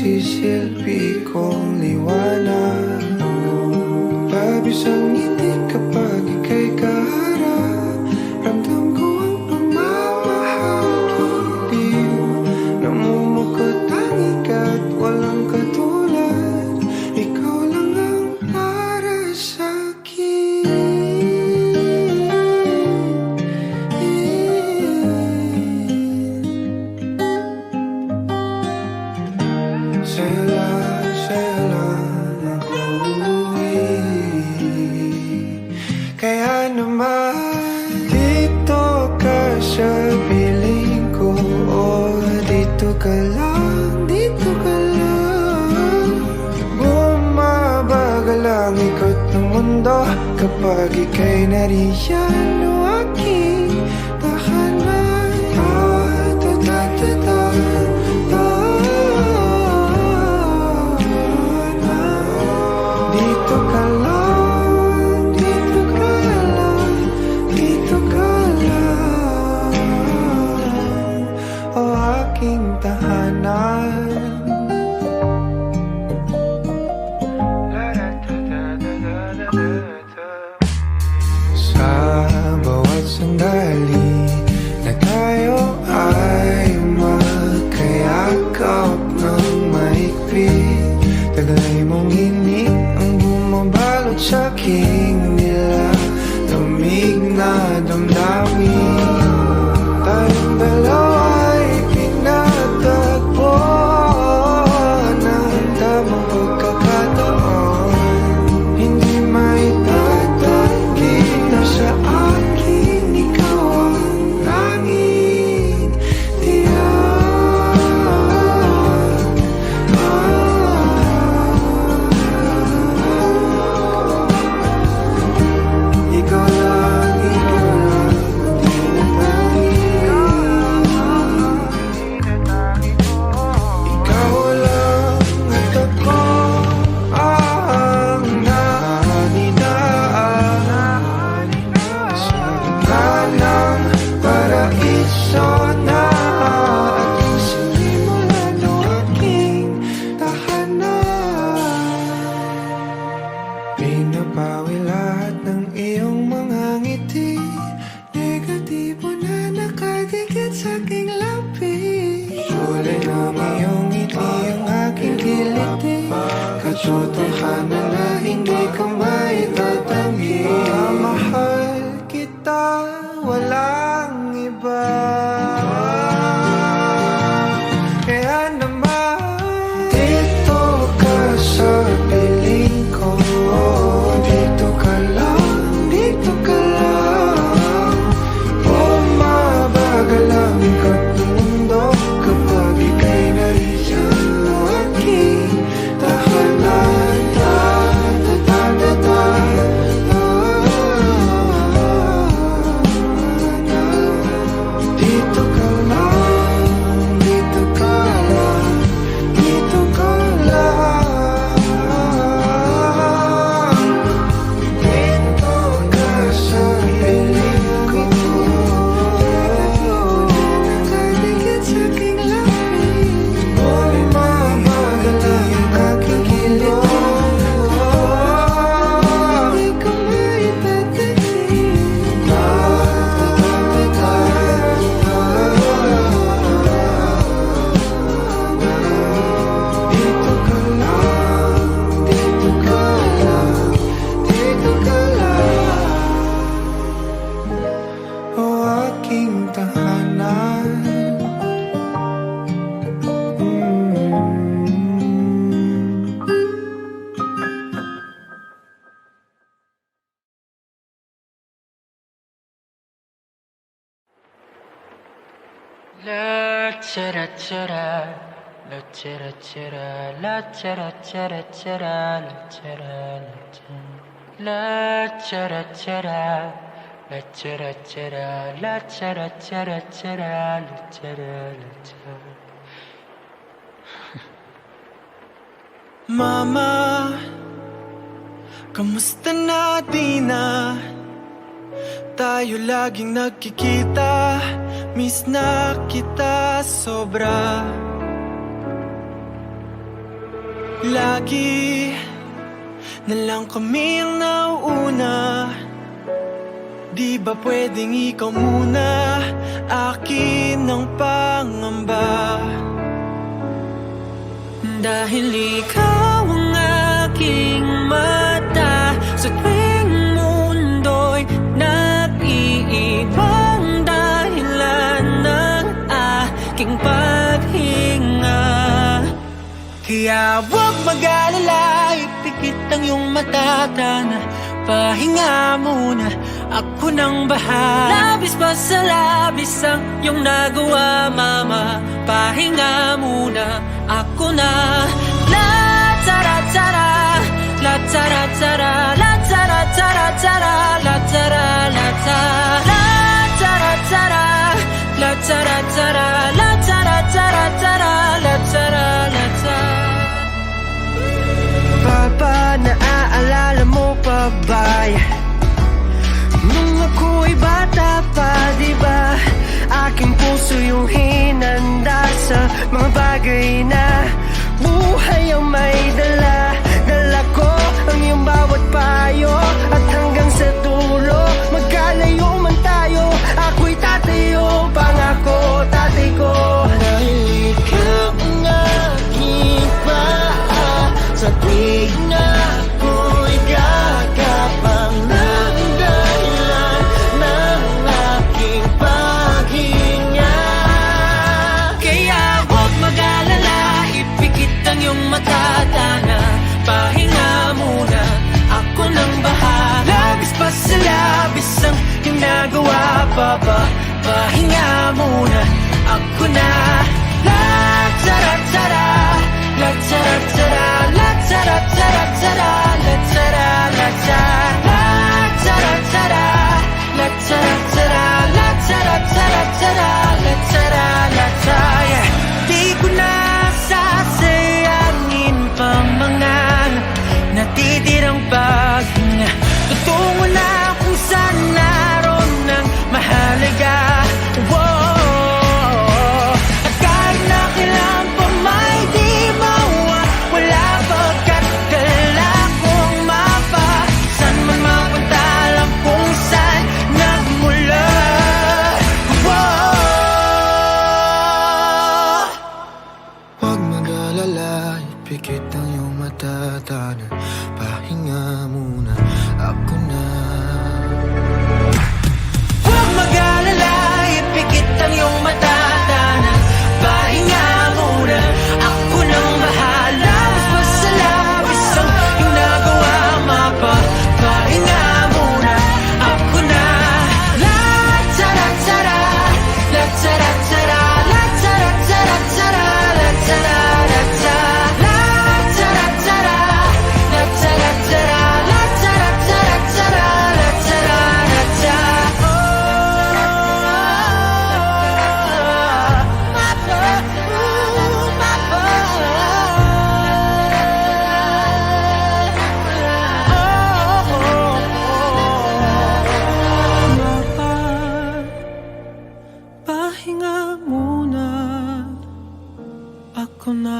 nagsisilbi kong liwanag. Labis ang ngiti kapag ika'y kaharap. Ramdam ko ang pagmamahal, giliw. Namumukot ang ikat, walang katulad. Ikaw lang ang para sa'kin. Sa'yo lang ako uuwi. Kaya naman dito ka sa piling ko. Oh, dito ka lang, dito ka lang. Bumabagal ang ikot ng mundo kapag ika'y nariyan o aking tahanan. Dito ka lang, dito ka lang, dito ka lang, o aking tahanan. Sa bawat sandali na tayo ay magkayakap ng mahigpit, taglay mong hinig ang bumabalot sa aking nilalamig na damdamin. Tayong dalawa'y pinatagpo ng tamang pagkakataon. Hindi maitatanggi na sa akin ikaw ang tanging tiyak. Ikaw lang, ikaw lang at ako ang naninaan sa gitna ng paraiso na ating sinimulan o aking tahanan. Pinapawi lahat ng iyong mga ngiti, negatibo na nakadikit sa aking labi. Kulay ng iyong ngiti ang aking kiliti, katotohanan na hindi ko maitatanggi. Mahal kita, walang iba. Kaya naman dito ka sa piling ko. Dito ka lang, dito ka lang. Bumabagal ang ikot ng mundo kapag ika'y nariyan o aking tahanan. Dito ka lang, dito ka lang, dito ka lang. Dito ka sa piling ko. Nakadikit sa aking labi. Bumabagal ang aking kiliti. Hindi ko maitatanggi. Dito ka lang, dito ka lang, dito ka lang, o aking tahanan. La chara chara, la chara chara, la chara chara chara, la chara la chara chara, la chara chara, la chara chara chara, la chara. Mama, kamusta na di na? Tayo laging nagkikita, miss na kita sobra. Lagi na lang kami ang nauuna. Di ba pwedeng ikaw muna? Akin ang pangamba. Dahil ikaw ang aking mata sa tuwing mundo'y nag-iibang dahilan ng aking paghinga. Kaya huwag mag-alala, ipikit ang iyong mata, tana, pahinga muna, ako nang bahala. Labis pa sa labis ang iyong nagawa, mama, pahinga muna, ako na. La tara tara, la tara tara, la tara tara tara, la tara la tara, la tara tara, la tara tara, la tara tara tara, la tara la tara. Papa, naaalala mo pa ba? Nung ako'y bata pa, diba? Aking puso yung hinanda sa mga bagay na buhay ang may dala. Dala ko ang iyong bawat payo, at hanggang sa dulo, magkalayo man tayo, ako'y tatayo, pangako tatay ko. Dahil ikaw ang aking paa sa tuwing ako'y gagapang ng dahilan ng aking paghinga. Kaya huwag mag-alala, ipikit ang iyong mata, tana, pahinga muna, ako nang bahala. Labis pa sa labis ang ginagawa, papa, pahinga muna, ako na. La tara tara, la tara tara, la tara tara tara, la tara la tara, la tara tara, la tara tara, la tara tara tara, la tara la tara. Di ko na sasayangin pa mga natitirang paghinga. Tutungo na kung saan naroon ng mahalaga. Whoa. At kahit na kailan pa may di mawawala, pagkat dala kong mapa, saan man mapunta, alam kung saan nagmula. Whoa. Huwag mag-alala, ipikit ang iyong mata, tana, pahinga muna, ako na. Huwag mag-alala, ipikit ang iyong mata, tana, pahinga muna, ako nang bahala. Labis pa sa labis ang ginagawa, mapa, pahinga muna, ako na. La tara tara, la tara tara, la tara tara tara, la tara la tara, la tara tara, la tara tara, la tara tara tara, la tara la tara. Pahinga muna, ako na.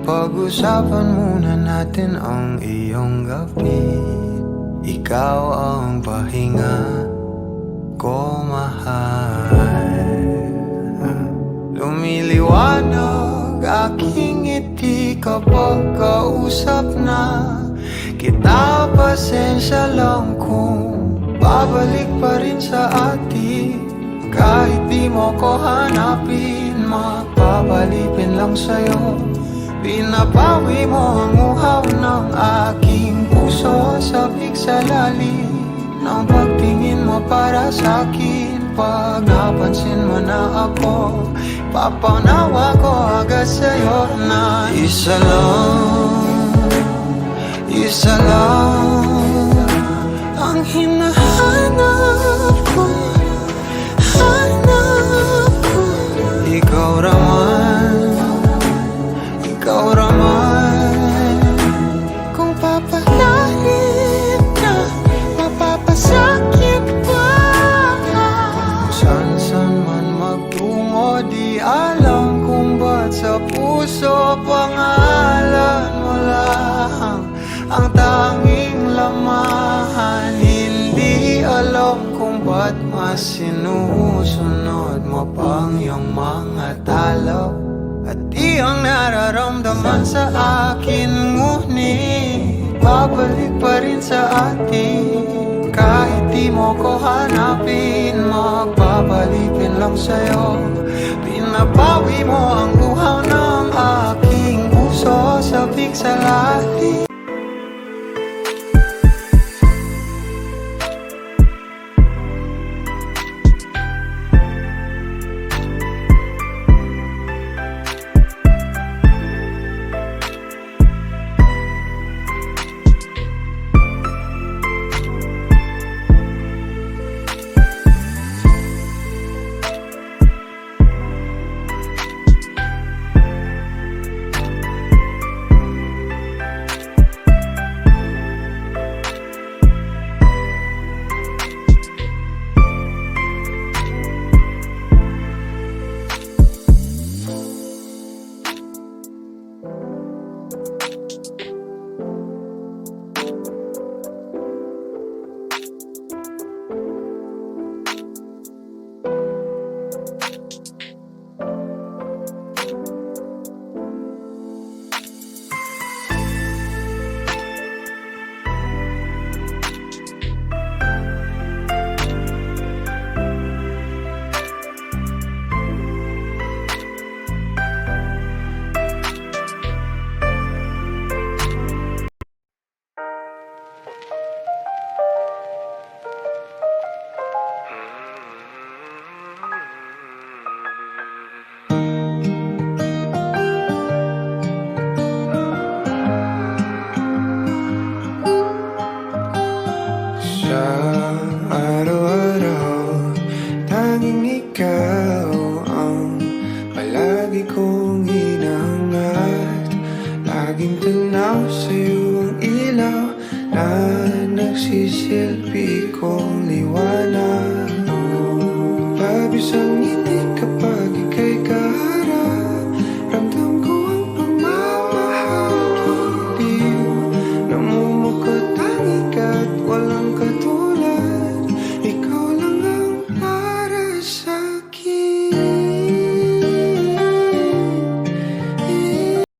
Pag-usapan muna natin ang iyong gabi. Ikaw ang pahinga ko, mahal. Lumiliwanag aking ngiti kapag kausap na kita. Pasensya lang kung babalik pa rin sa atin. Kahit di mo ko hanapin, mapapalipin lang sa'yo Pinapawi mo ang uhaw ng aking puso. Sabik sa lalim ng pagtingin mo para sa'kin. Pag napansin mo na ako, papanawa ko agad sa'yo na isa lang ang hinahanap ko. Hanap ko. Ikaw raman. Kung papalalim ka, mapapasakit pa. San man magtungo, di alam kung ba't sa puso pangalan mo lang ang tanging lamahan. Hindi alam kung ba't mas sinusunod mo pang iyong mga talo. At di ang nararamdaman sa akin, ngunit babalik pa rin sa atin. Kahit di mo ko hanapin, magbabalikin lang sa'yo. Pinapawi mo ang uhaw ng aking puso. Sabik sa lalim. Sa araw-araw, tanging ikaw ang palagi kong hinangat. Laging tanaw sa'yo ang ilaw na nagsisilbi